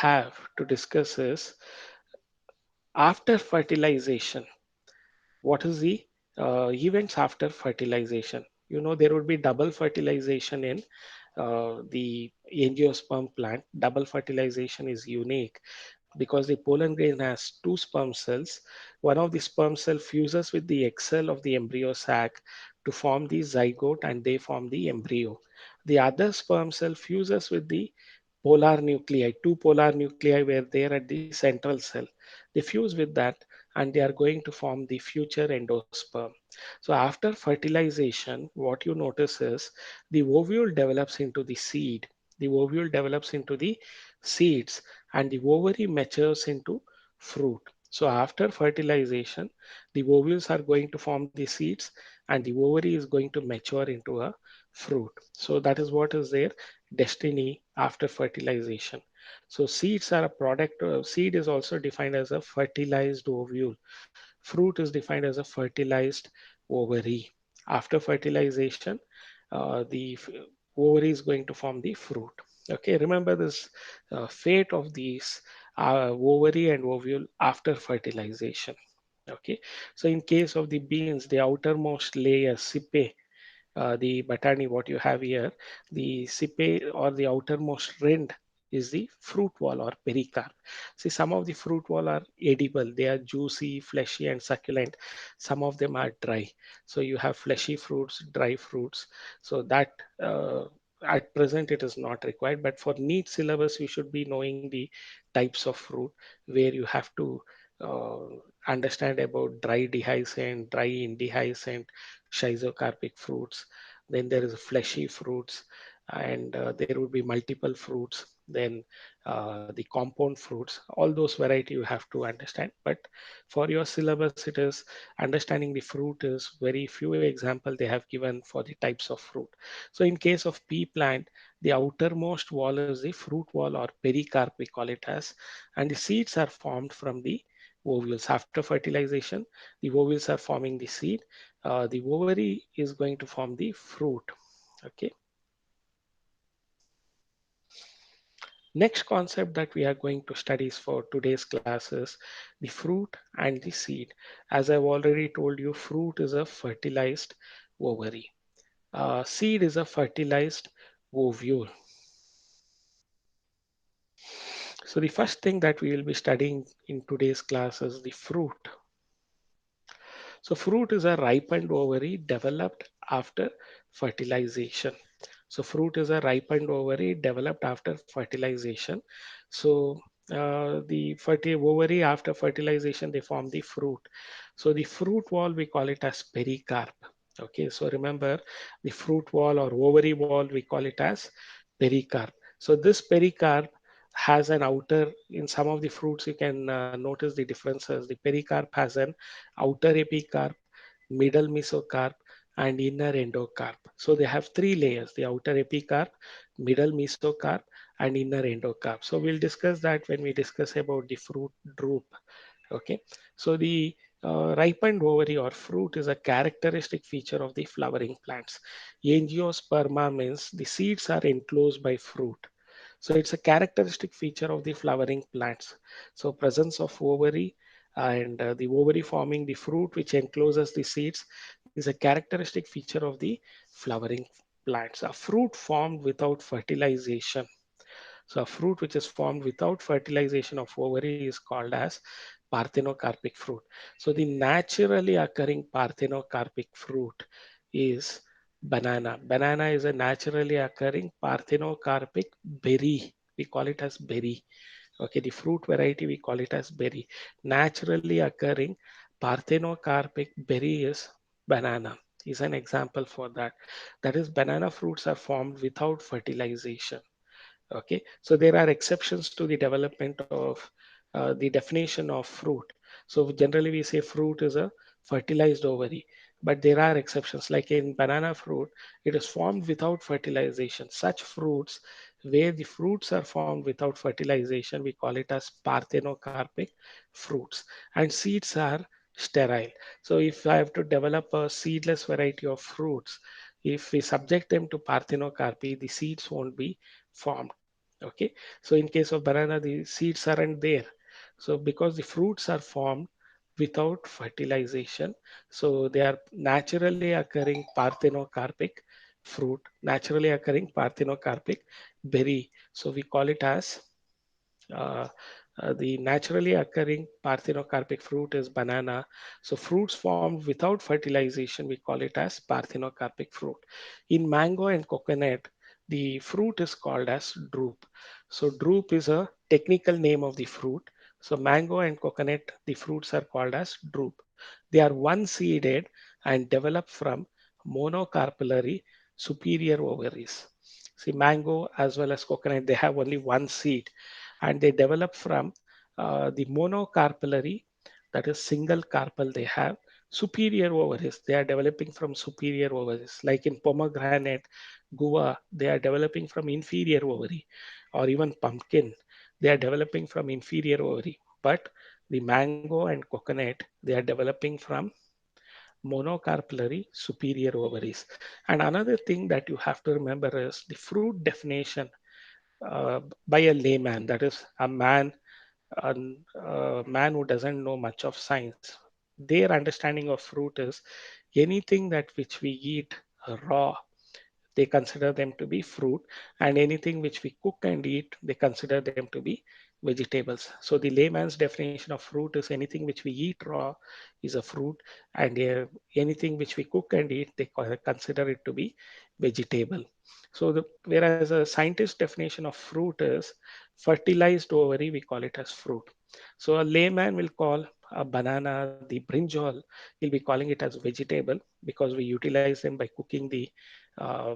have to discuss is after fertilization. What is the events after fertilization? You know, there would be double fertilization in the angiosperm plant. Double fertilization is unique because the pollen grain has two sperm cells. One of the sperm cell fuses with the egg cell of the embryo sac to form the zygote and they form the embryo. The other sperm cell fuses with the polar nuclei. Two polar nuclei were there at the central cell. They fuse with that and they are going to form the future endosperm. So after fertilization, what you notice is the ovule develops into the seed. The ovule develops into the seeds and the ovary matures into fruit. So after fertilization, the ovules are going to form the seeds and the ovary is going to mature into a fruit. So that is what is their destiny after fertilization. So seeds are a product. Seed is also defined as a fertilized ovule. Fruit is defined as a fertilized ovary. After fertilization, the ovary is going to form the fruit. Okay, remember this fate of these ovary and ovule after fertilization. Okay, so in case of the beans, the outermost layer, sipe, the batani, what you have here, the sipe or the outermost rind is the fruit wall or pericarp. See, some of the fruit wall are edible. They are juicy, fleshy, and succulent. Some of them are dry. So you have fleshy fruits, dry fruits. So that uh, at present it is not required. But for NEET syllabus, you should be knowing the types of fruit where you have to uh, understand about dry dehiscent, dry indehiscent, schizocarpic fruits. Then there is fleshy fruits, and there would be multiple fruits. Then the compound fruits. All those variety you have to understand. But for your syllabus, it is understanding the fruit is very few example they have given for the types of fruit. So in case of pea plant, the outermost wall is the fruit wall or pericarp we call it as, and the seeds are formed from the ovules. After fertilization, the ovules are forming the seed. The ovary is going to form the fruit. Okay. Next concept that we are going to study for today's class is the fruit and the seed. As I've already told you, fruit is a fertilized ovary. Seed is a fertilized ovule. So the first thing that we will be studying in today's class is the fruit. So fruit is a ripened ovary developed after fertilization. So fruit is a ripened ovary developed after fertilization. So the ovary after fertilization, they form the fruit. So the fruit wall, we call it as pericarp. Okay, so remember the fruit wall or ovary wall, we call it as pericarp. So this pericarp has an outer, in some of the fruits, you can notice the differences. The pericarp has an outer epicarp, middle mesocarp, and inner endocarp. So they have three layers, the outer epicarp, middle mesocarp, and inner endocarp. So we'll discuss that when we discuss about the fruit drupe. Okay, so the ripened ovary or fruit is a characteristic feature of the flowering plants. Angiosperma means the seeds are enclosed by fruit. So it's a characteristic feature of the flowering plants. So presence of ovary and the ovary forming the fruit which encloses the seeds is a characteristic feature of the flowering plants. A fruit formed without fertilization, so a fruit which is formed without fertilization of ovary is called as parthenocarpic fruit. So the naturally occurring parthenocarpic fruit is banana. Banana is a naturally occurring parthenocarpic berry. We call it as berry. Okay, the fruit variety we call it as berry. Naturally occurring parthenocarpic berry is banana. Is an example for that. That is, banana fruits are formed without fertilization. Okay, so there are exceptions to the development of the definition of fruit. So generally we say fruit is a fertilized ovary, but there are exceptions. Like in banana fruit, it is formed without fertilization. Such fruits where the fruits are formed without fertilization, we call it as parthenocarpic fruits, and seeds are sterile. So if I have to develop a seedless variety of fruits, if we subject them to parthenocarpy, the seeds won't be formed. Okay, so in case of banana the seeds aren't there, so because the fruits are formed without fertilization, so they are naturally occurring parthenocarpic fruit, naturally occurring parthenocarpic berry, so we call it as uh, the naturally occurring parthenocarpic fruit is banana. So fruits formed without fertilization, we call it as parthenocarpic fruit. In mango and coconut, the fruit is called as drupe. So drupe is a technical name of the fruit. So mango and coconut, the fruits are called as drupe. They are one-seeded and develop from monocarpellary superior ovaries. See, mango as well as coconut, they have only one seed and they develop from the monocarpellary, that is single carpel they have, superior ovaries. They are developing from superior ovaries. Like in pomegranate, guava, they are developing from inferior ovary, or even pumpkin, they are developing from inferior ovary. But the mango and coconut, they are developing from monocarpellary superior ovaries. And another thing that you have to remember is the fruit definition by a layman, that is a man who doesn't know much of science. Their understanding of fruit is anything that which we eat raw, they consider them to be fruit, and anything which we cook and eat, they consider them to be vegetables. So the layman's definition of fruit is anything which we eat raw is a fruit, and anything which we cook and eat, they consider it to be vegetable. So whereas a scientist definition of fruit is fertilized ovary, we call it as fruit. So a layman will call a banana, the brinjal, he'll be calling it as vegetable because we utilize them by cooking the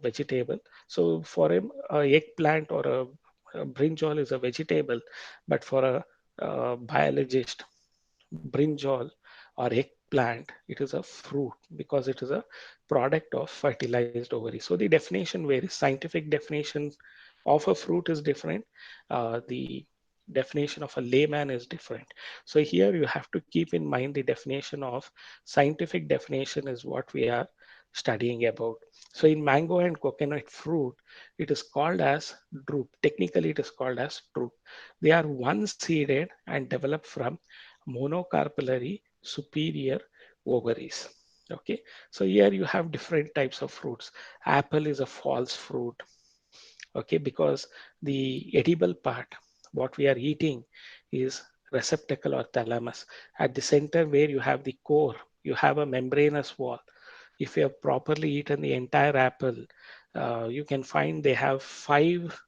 vegetable. So for him, a eggplant or a brinjal is a vegetable, but for a, biologist, brinjal or eggplant, it is a fruit because it is a product of fertilized ovary. So the definition varies. Scientific definition of a fruit is different. The definition of a layman is different. So here you have to keep in mind the definition of scientific definition is what we are studying about. So in mango and coconut fruit, it is called as drupe. Technically, it is called as drupe. They are one-seeded and develop from monocarpellary superior ovaries. Okay, so here you have different types of fruits. Apple is a false fruit. Okay, because the edible part, what we are eating, is receptacle or thalamus. At the center where you have the core, you have a membranous wall. If you have properly eaten the entire apple, you can find they have five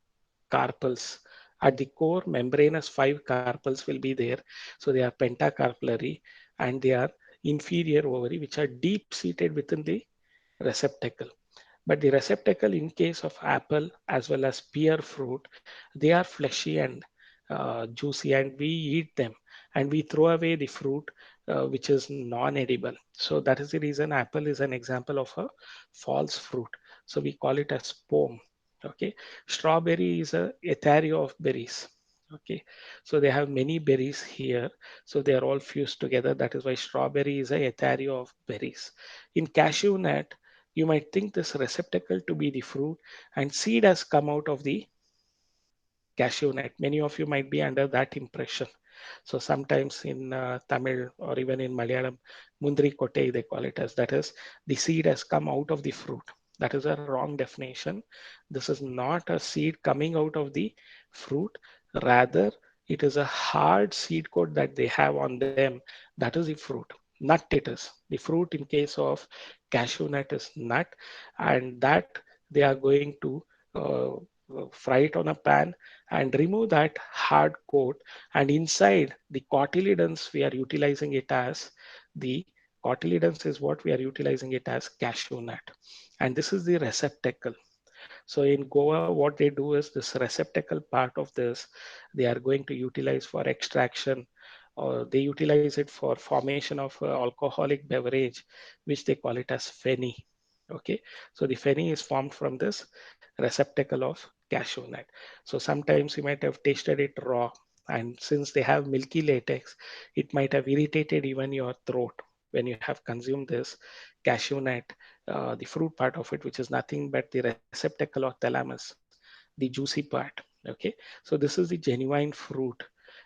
carpels. At the core, membranous five carpels will be there. So they are pentacarpellary and they are inferior ovary, which are deep seated within the receptacle. But the receptacle in case of apple as well as pear fruit, they are fleshy and juicy, and we eat them and we throw away the fruit which is non-edible. So that is the reason apple is an example of a false fruit. So we call it as pome. Okay, strawberry is a ethario of berries. Okay, so they have many berries here, so they are all fused together. That is why strawberry is a ethario of berries. In cashew nut, you might think this receptacle to be the fruit and seed has come out of the cashew nut. Many of you might be under that impression. So sometimes in Tamil or even in Malayalam, mundri kotte they call it as, that is the seed has come out of the fruit. That is a wrong definition. This is not a seed coming out of the fruit. Rather, it is a hard seed coat that they have on them. That is the fruit. Nut it is. The fruit in case of cashew nut is nut, and that they are going to fry it on a pan and remove that hard coat, and inside the cotyledons we are utilizing it as the cotyledons is what we are utilizing it as cashew nut, and this is the receptacle. So in Goa, what they do is this receptacle part of this, they are going to utilize for extraction, or they utilize it for formation of alcoholic beverage, which they call it as feni. Okay, so the feni is formed from this receptacle of cashew nut. So sometimes you might have tasted it raw, and since they have milky latex, it might have irritated even your throat when you have consumed this cashew nut, the fruit part of it, which is nothing but the receptacle or thalamus, the juicy part. Okay, so this is the genuine fruit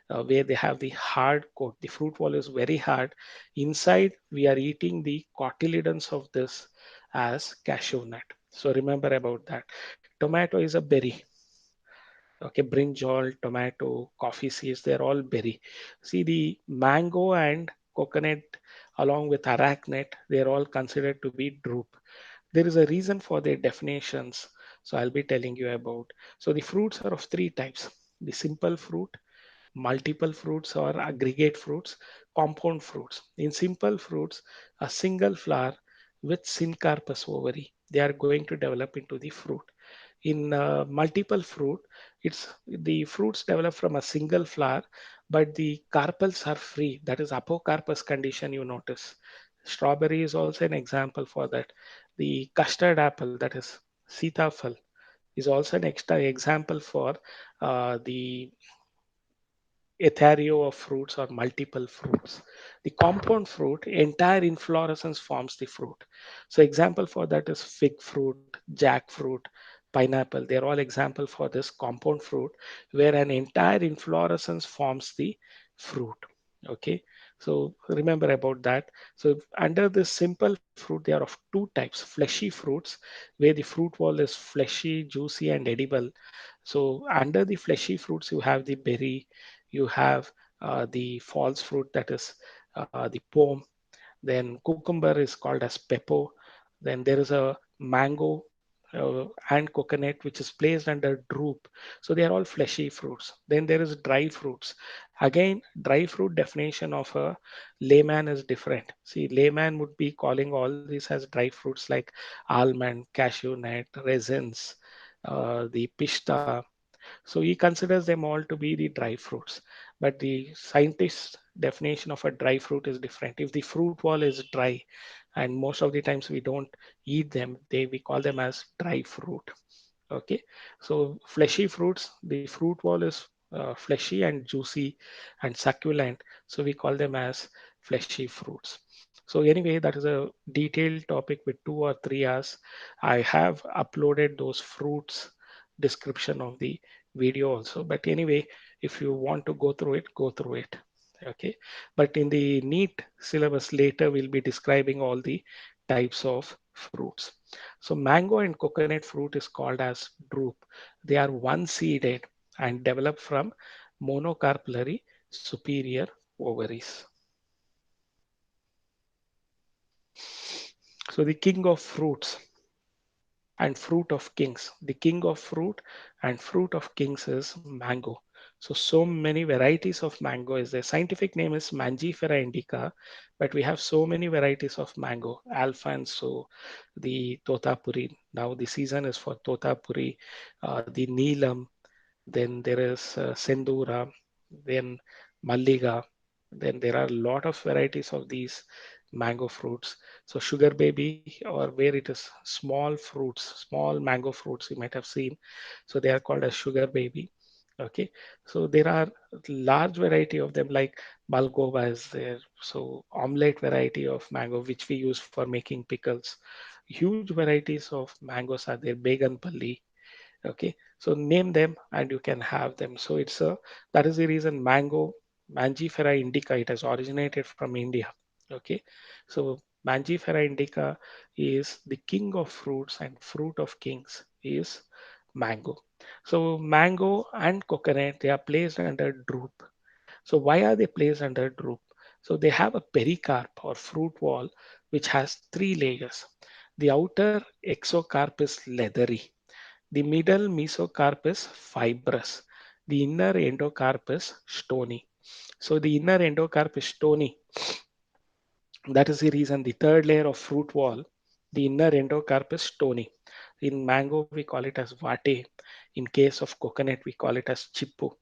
where they have the hard coat. The fruit wall is very hard. Inside, we are eating the cotyledons of this as cashew nut. So remember about that. Tomato is a berry. Okay, brinjal, tomato, coffee seeds, they're all berry. See, the mango and coconut along with arachnid, they're all considered to be drupe. There is a reason for their definitions. So I'll be telling you about. So the fruits are of three types: the simple fruit, multiple fruits or aggregate fruits, compound fruits. In simple fruits, a single flower with syncarpous ovary, they are going to develop into the fruit. In multiple fruit, it's the fruits develop from a single flower, but the carpels are free. That is apocarpous condition you notice. Strawberry is also an example for that. The custard apple, that is sitafal, is also an extra example for the ethario of fruits or multiple fruits. The compound fruit, entire inflorescence forms the fruit. So example for that is fig fruit, jackfruit, pineapple. They're all example for this compound fruit where an entire inflorescence forms the fruit. Okay, so remember about that. So under this simple fruit, they are of two types: fleshy fruits, where the fruit wall is fleshy, juicy, and edible. So under the fleshy fruits, you have the berry, you have the false fruit, that is the pome. Then cucumber is called as peppo. Then there is a mango and coconut which is placed under drupe. So they are all fleshy fruits. Then there is dry fruits. Again, dry fruit definition of a layman is different. See, layman would be calling all these as dry fruits like almond, cashew nut, resins, the pista. So he considers them all to be the dry fruits. But the scientist definition of a dry fruit is different. If the fruit wall is dry, and most of the times we don't eat them, we call them as dry fruit. Okay, so fleshy fruits, the fruit wall is fleshy and juicy and succulent. So we call them as fleshy fruits. So anyway, that is a detailed topic with 2 or 3 hours. I have uploaded those fruits description of the video also. But anyway, if you want to go through it, go through it. Okay. But in the NEET syllabus later, we'll be describing all the types of fruits. So mango and coconut fruit is called as drupe. They are one-seeded and develop from monocarpellary superior ovaries. So the king of fruits and fruit of kings. The king of fruit and fruit of kings is mango. So many varieties of mango is there. Scientific name is Mangifera indica, but we have so many varieties of mango. Alfonso, the Totapuri. Now the season is for Totapuri, the Neelam, then there is Sendura, then Malliga. Then there are a lot of varieties of these mango fruits. So sugar baby, or where it is small fruits, small mango fruits you might have seen. So they are called as sugar baby. Okay. So there are large variety of them like Malgova is there. So omelette variety of mango which we use for making pickles. Huge varieties of mangoes are there. Beganpalli, okay, so name them and you can have them. So it's a, that is the reason mango, Mangifera indica, it has originated from India. Okay, so Mangifera indica is the king of fruits and fruit of kings is mango. So mango and coconut, they are placed under drupe. So why are they placed under drupe? So they have a pericarp or fruit wall which has three layers. The outer exocarp is leathery, the middle mesocarp is fibrous. The inner endocarp is stony. So the inner endocarp is stony. That is the reason the third layer of fruit wall, the inner endocarp is stony. In mango, we call it as vate. In case of coconut, we call it as chippu,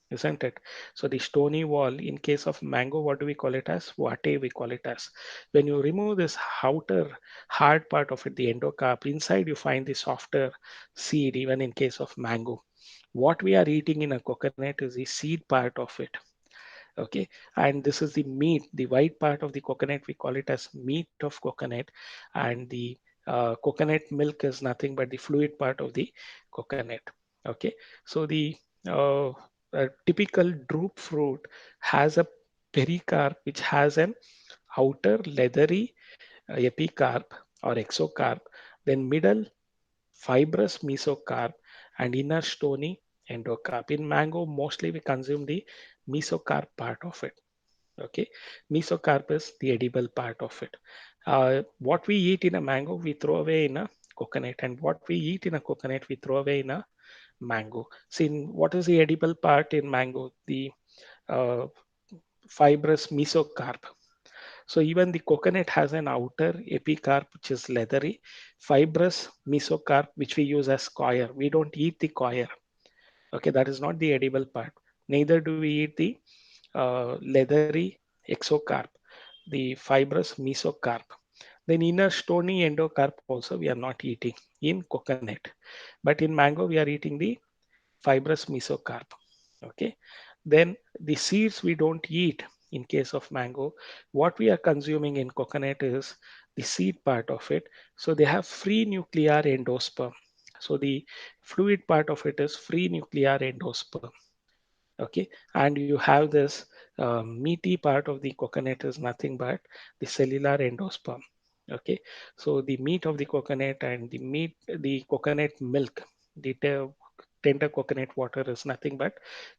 isn't it? So the stony wall, in case of mango, what do we call it as? Vate, we call it as. When you remove this outer hard part of it, the endocarp, inside you find the softer seed, even in case of mango. What we are eating in a coconut is the seed part of it. Okay, and this is the meat, the white part of the coconut, we call it as meat of coconut, and the coconut milk is nothing but the fluid part of the coconut. Okay, so the uh, a typical drupe fruit has a pericarp which has an outer leathery epicarp or exocarp, then middle fibrous mesocarp, and inner stony endocarp. In mango, mostly we consume the mesocarp part of it. Okay, mesocarp is the edible part of it. What we eat in a mango, we throw away in a coconut, and what we eat in a coconut, we throw away in a mango. See, what is the edible part in mango? The uh, fibrous mesocarp. So even the coconut has an outer epicarp which is leathery, fibrous mesocarp which we use as coir. We don't eat the coir. Okay, that is not the edible part. Neither do we eat the leathery exocarp, the fibrous mesocarp. Then inner stony endocarp also we are not eating in coconut. But in mango we are eating the fibrous mesocarp. Okay. Then the seeds we don't eat in case of mango. What we are consuming in coconut is the seed part of it. So they have free nuclear endosperm. So the fluid part of it is free nuclear endosperm. Okay, and you have this meaty part of the coconut is nothing but the cellular endosperm. Okay, so the meat of the coconut and the coconut milk, the tender coconut water is nothing but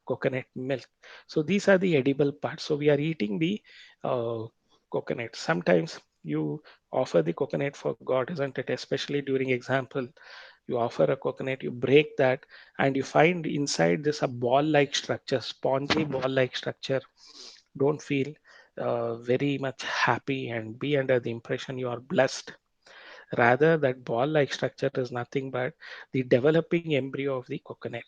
coconut milk. So these are the edible parts. So we are eating the uh, coconut. Sometimes you offer the coconut for God, isn't it? Especially during example, you offer a coconut, you break that, and you find inside this a ball-like structure, spongy ball-like structure. Don't feel very much happy and be under the impression you are blessed. Rather, that ball-like structure is nothing but the developing embryo of the coconut.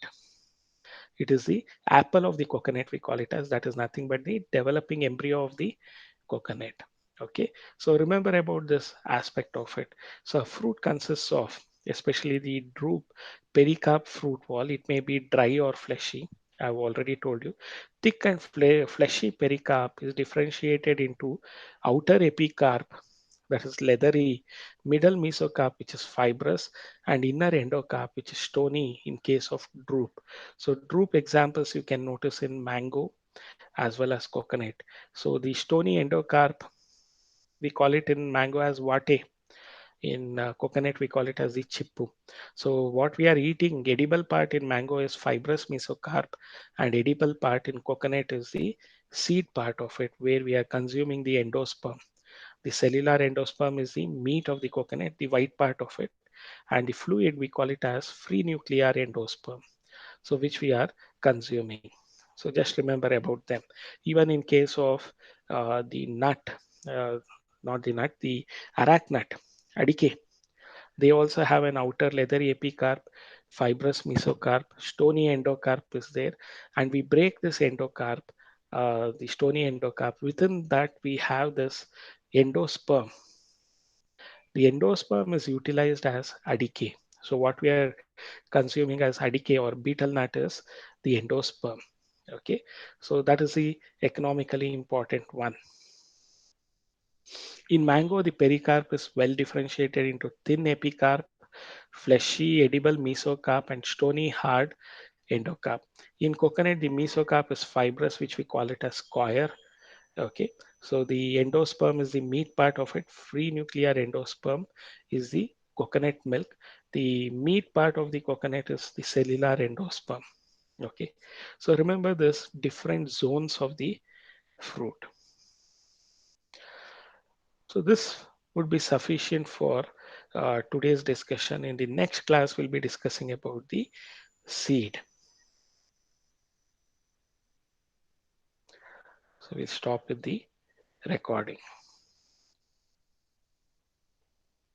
It is the apple of the coconut, we call it as. That is nothing but the developing embryo of the coconut. Okay, so remember about this aspect of it. So a fruit consists of, especially the drupe pericarp fruit wall, it may be dry or fleshy. I've already told you. Thick and fleshy pericarp is differentiated into outer epicarp, that is leathery, middle mesocarp, which is fibrous, and inner endocarp, which is stony in case of drupe. So drupe examples you can notice in mango as well as coconut. So the stony endocarp, we call it in mango as wate. In coconut, we call it as the chippu. So what we are eating, edible part in mango is fibrous mesocarp, and edible part in coconut is the seed part of it, where we are consuming the endosperm. The cellular endosperm is the meat of the coconut, the white part of it, and the fluid we call it as free nuclear endosperm, so which we are consuming. So just remember about them. Even in case of the nut, uh, not the nut, the arak nut, adike, they also have an outer leathery epicarp, fibrous mesocarp, stony endocarp is there, and we break this endocarp, the stony endocarp. Within that, we have this endosperm. The endosperm is utilized as adike. So what we are consuming as adike or betel nut is the endosperm. Okay, so that is the economically important one. In mango, the pericarp is well differentiated into thin epicarp, fleshy edible mesocarp, and stony hard endocarp. In coconut, the mesocarp is fibrous, which we call it as coir. Okay, so the endosperm is the meat part of it. Free nuclear endosperm is the coconut milk. The meat part of the coconut is the cellular endosperm. Okay, so remember this different zones of the fruit. So this would be sufficient for today's discussion. In the next class, we'll be discussing about the seed. So we'll stop with the recording.